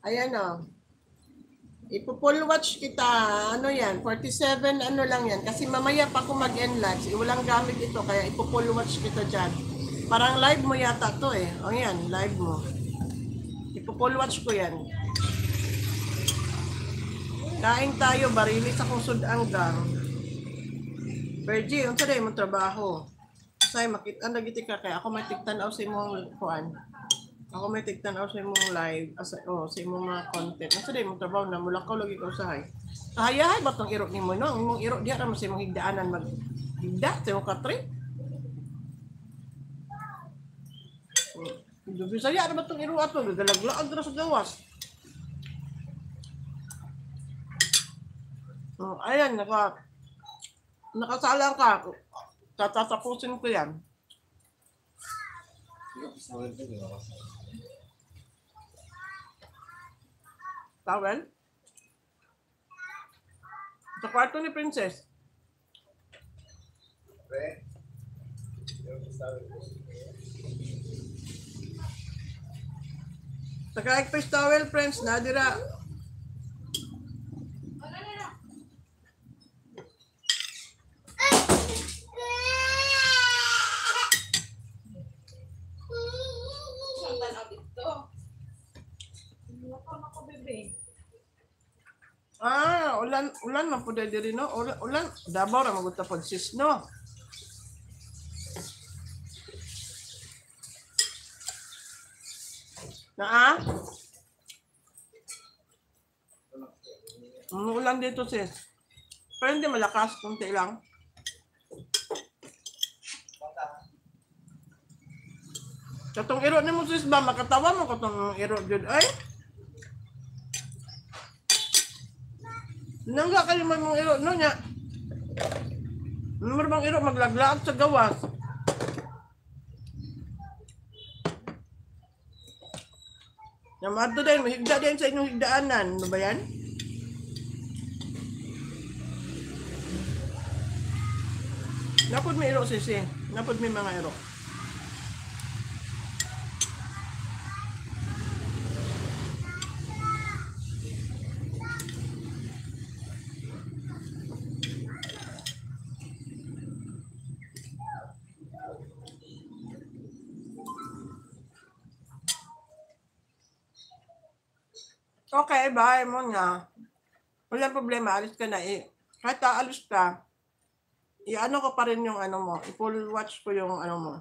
Ayan o. Ipo-full watch kita. Ano yan? 47 ano lang yan. Kasi mamaya pa ako mag-enlarge. Walang gamit ito. Kaya ipo-full watch kita dyan. Parang live mo yata to eh. O yan, live mo. Ipo-full watch ko yan. Kain tayo. Barilis akong sudanggang. Virgie, unsa day mo trabaho? Say makita nagiti ka kay ako may tigtanaw sa imong kuan. Ako may tigtanaw sa imong live, sa imong mga content. Unsa day mo trabaho na mula ka lagi ka usahay. Kahayahay ba tong irok nimo no? Ang imong irok diha ra mo sa imong higdaanan mag higda sa imong katri. Dubi saya ra ba tong irok ato galaglaag ra sa gawas. Ayan nakasalang ka. Tatapusin ko yan. Towel? Sa kwarto ni Princess. Saka-ekpres towel, friends. Nadira. Ulan man po diri no. Ulan Davao ra magunta pod sis no. Naa? Ulan dito sis. Pero hindi malakas, kunti lang. Katong iro ni mo sis ba makatawa mo katong iro jud ay. Nangga kayo man mong iro no nya. Number bang iro maglaglaag sa gawas. Namadto din mahigda din sa inyong higdaanan, ano ba yan? Napod may iro sisi, napod may mga iro. Okay, bye mo nga. Walang problema, alis ka na eh. Kahit aalis ka, i-ano ko pa rin yung ano mo. I-full watch ko yung ano mo,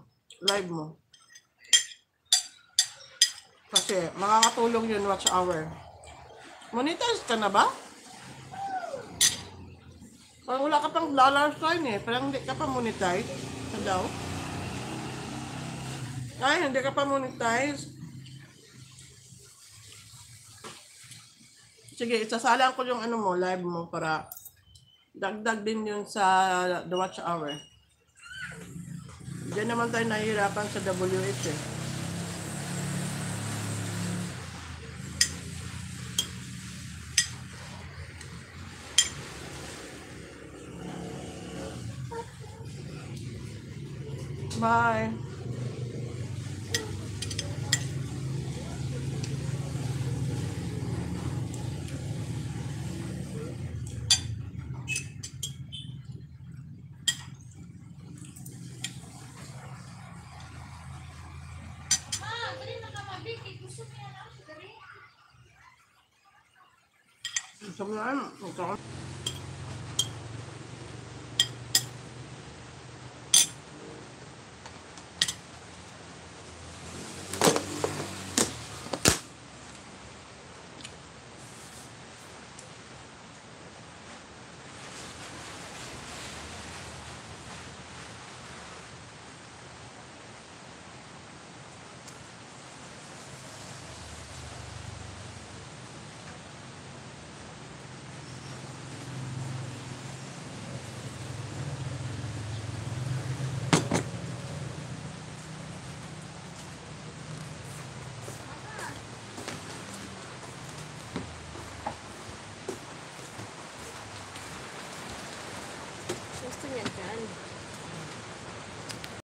live mo. Kasi makakatulong yun watch hour. Monetize ka na ba? Parang wala ka pang dollar sign eh. Parang hindi ka pa monetize. Ano daw? Ay, hindi ka pa monetize. Sige, isasalang ko yung ano mo, live mo para dagdag din yun sa the watch hour. Diyan naman tayo nahihirapan sa WH eh. Bye. Sebenarnya kalau gusto niya kan.